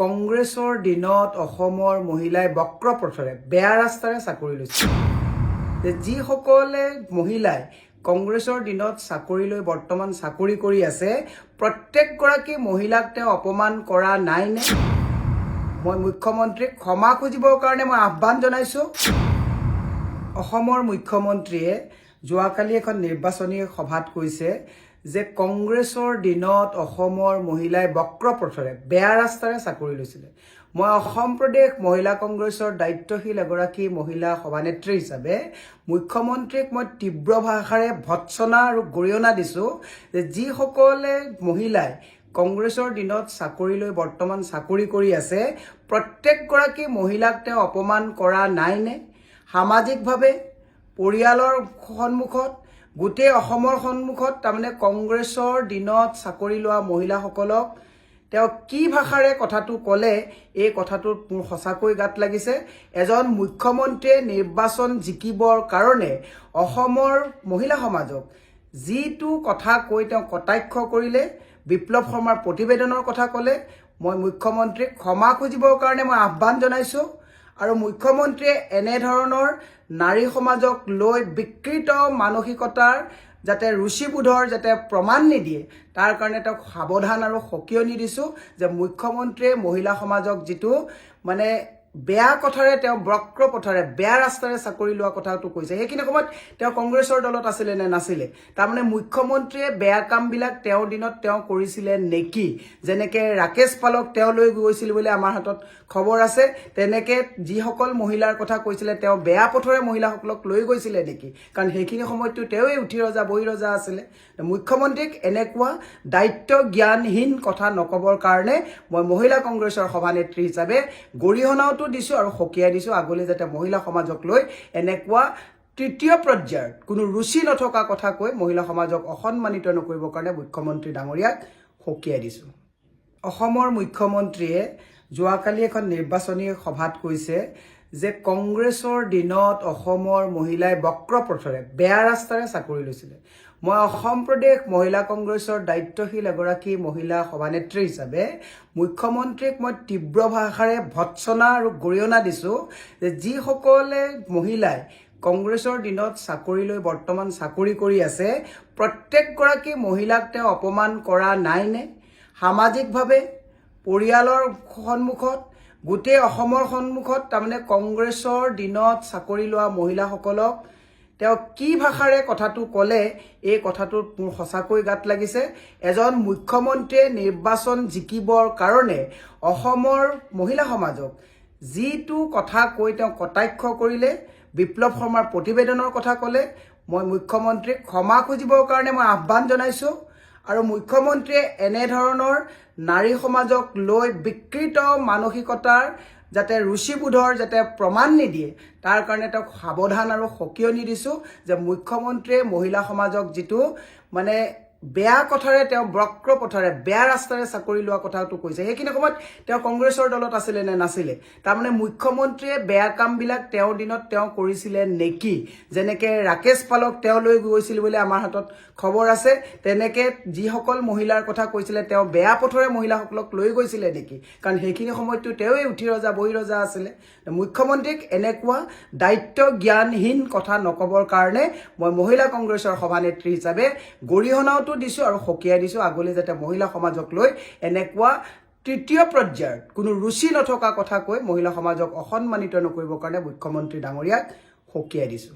কংগ্ৰেছৰ দিনত অসমৰ মহিলাই বক্ৰ পথৰে বেয়া ৰাস্তাৰে চাকৰি লৈছে। যিসকলে মহিলাই কংগ্ৰেছৰ দিনত চাকৰি লৈ বৰ্তমান চাকৰি কৰি আছে, প্ৰত্যেকগৰাকী মহিলাক তেওঁ অপমান কৰা নাই নে? মই মুখ্যমন্ত্ৰীক ক্ষমা খুজিবৰ কাৰণে মই আহ্বান জনাইছো। অসমৰ মুখ্যমন্ত্ৰীয়ে যোৱাকালি এখন নিৰ্বাচনী সভাত কৈছে যে কংগ্ৰেছৰ দিনত অসমৰ মহিলাই বক্ৰ পথৰে বেয়া ৰাস্তাৰে চাকৰি লৈছিলে। মই অসম প্ৰদেশ মহিলা কংগ্ৰেছৰ দায়িত্বশীল এগৰাকী মহিলা সভানেত্ৰী হিচাপে মুখ্যমন্ত্ৰীক মই তীব্ৰ ভাষাৰে ভৎসনা আৰু গৰিহণা দিছো যে যিসকলে মহিলাই কংগ্ৰেছৰ দিনত চাকৰি লৈ বৰ্তমান চাকৰি কৰি আছে, প্ৰত্যেকগৰাকী মহিলাক তেওঁ অপমান কৰা নাই নে? সামাজিকভাৱে পৰিয়ালৰ সন্মুখত গোটেই অসমৰ সন্মুখত তাৰমানে কংগ্ৰেছৰ দিনত চাকৰি লোৱা মহিলাসকলক তেওঁ কি ভাষাৰে কথাটো ক'লে, এই কথাটোত মোৰ সঁচাকৈ গাত লাগিছে। এজন মুখ্যমন্ত্ৰীয়ে নিৰ্বাচন জিকিবৰ কাৰণে অসমৰ মহিলা সমাজক যিটো কথা কৈ তেওঁ কটাক্ষ কৰিলে, বিপ্লৱ শৰ্মাৰ প্ৰতিবেদনৰ কথা ক'লে, মই মুখ্যমন্ত্ৰীক ক্ষমা খুজিবৰ কাৰণে মই আহ্বান জনাইছো। আৰু মুখ্যমন্ত্ৰীয়ে এনেধৰণৰ নাৰী সমাজক লৈ বিকৃত মানসিকতাৰ যাতে ৰুচিবোধৰ যাতে প্ৰমাণ নিদিয়ে, তাৰ কাৰণে তেওঁক সাৱধান আৰু সকিয়নি দিছো যে মুখ্যমন্ত্ৰীয়ে মহিলা সমাজক যিটো বেয়া কথাৰে তেওঁ বক্ৰ পথৰে বেয়া ৰাস্তাৰে চাকৰি লোৱা কথাটো কৈছে, সেইখিনি সময়ত তেওঁ কংগ্ৰেছৰ দলত আছিলে নে নাছিলে? তাৰমানে মুখ্যমন্ত্ৰীয়ে বেয়া কামবিলাক তেওঁৰ দিনত তেওঁ কৰিছিলে নেকি? যেনেকে ৰাকেশ পালক তেওঁ লৈ গৈছিল বুলি আমাৰ হাতত খবৰ আছে, তেনেকে যিসকল মহিলাৰ কথা কৈছিলে তেওঁ বেয়া পথৰে মহিলাসকলক লৈ গৈছিলে নেকি? কাৰণ সেইখিনি সময়ততো তেওঁই উঠি ৰজা বহি ৰজা আছিলে। মুখ্যমন্ত্ৰীক এনেকুৱা দায়িত্ব জ্ঞানহীন কথা নকবৰ কাৰণে মই মহিলা কংগ্ৰেছৰ সভানেত্ৰী হিচাপে গৰিহণাও দিছো আৰু সকিয়াই দিছো, আগলৈ যাতে মহিলা সমাজক লৈ এনেকুৱা তৃতীয় পৰ্যায়ৰ কোনো ৰুচি নথকা কথা কৈ মহিলা সমাজক অসন্মানিত নকৰিবৰ কাৰণে মুখ্যমন্ত্ৰী ডাঙৰীয়াক সকিয়াই দিছো। অসমৰ মুখ্যমন্ত্ৰীয়ে যোৱাকালি এখন নিৰ্বাচনী সভাত কৈছে যে কংগ্ৰেছৰ দিনত অসমৰ মহিলাই বক্ৰ পথৰে বেয়া ৰাস্তাৰে চাকৰি লৈছিলে। মই অসম প্ৰদেশ মহিলা কংগ্ৰেছৰ দায়িত্বশীল এগৰাকী মহিলা সভানেত্ৰী হিচাপে মুখ্যমন্ত্ৰীক মই তীব্ৰ ভাষাৰে ভৎসনা আৰু গৰিহণা দিছো যে যিসকলে মহিলাই কংগ্ৰেছৰ দিনত চাকৰি লৈ বৰ্তমান চাকৰি কৰি আছে, প্ৰত্যেকগৰাকী মহিলাক তেওঁ অপমান কৰা নাই নে? সামাজিকভাৱে পৰিয়ালৰ সন্মুখত গোটেই অসমৰ সন্মুখত তাৰমানে কংগ্ৰেছৰ দিনত চাকৰি লোৱা মহিলাসকলক তেওঁ কি ভাষাৰে কথাটো ক'লে, এই কথাটোত মোৰ সঁচাকৈ গাত লাগিছে। এজন মুখ্যমন্ত্ৰীয়ে নিৰ্বাচন জিকিবৰ কাৰণে অসমৰ মহিলা সমাজক যিটো কথা কৈ তেওঁ কটাক্ষ কৰিলে, বিপ্লৱ শৰ্মাৰ প্ৰতিবেদনৰ কথা ক'লে, মই মুখ্যমন্ত্ৰীক ক্ষমা খুজিবৰ কাৰণে মই আহ্বান জনাইছো। আৰু মুখ্যমন্ত্ৰীয়ে এনেধৰণৰ নাৰী সমাজক লৈ বিকৃত মানসিকতাৰ যাতে ৰুচিবোধৰ যাতে প্ৰমাণ নিদিয়ে, তাৰ কাৰণে তেওঁক সাৱধান আৰু সকিয়নি দিছো যে মুখ্যমন্ত্ৰীয়ে মহিলা সমাজক যিটো বেয়া কথাৰে তেওঁ বক্ৰ পথৰে বেয়া ৰাস্তাৰে চাকৰি লোৱা কথাটো কৈছে, সেইখিনি সময়ত তেওঁ কংগ্ৰেছৰ দলত আছিলে নে নাছিলে? তাৰমানে মুখ্যমন্ত্ৰীয়ে বেয়া কামবিলাক তেওঁৰ দিনত তেওঁ কৰিছিলে নেকি? যেনেকে ৰাকেশ পালক তেওঁ লৈ গৈছিল বুলি আমাৰ হাতত খবৰ আছে, তেনেকে যিসকল মহিলাৰ কথা কৈছিলে তেওঁ বেয়া পথৰে মহিলাসকলক লৈ গৈছিলে নেকি? কাৰণ সেইখিনি সময়ততো তেওঁই উঠি ৰজা বহি ৰজা আছিলে। মুখ্যমন্ত্ৰীক এনেকুৱা দায়িত্ব জ্ঞানহীন কথা নকবৰ কাৰণে মই মহিলা কংগ্ৰেছৰ সভানেত্ৰী হিচাপে গৰিহণাও দিছো আৰু সকিয়াই দিছো, আগলৈ যাতে মহিলা সমাজক লৈ এনেকুৱা তৃতীয় পৰ্যায়ৰ কোনো ৰুচি নথকা কথা কৈ মহিলা সমাজক অসন্মানিত নকৰিবৰ কাৰণে মুখ্যমন্ত্ৰী ডাঙৰীয়াক সকিয়াই দিছো।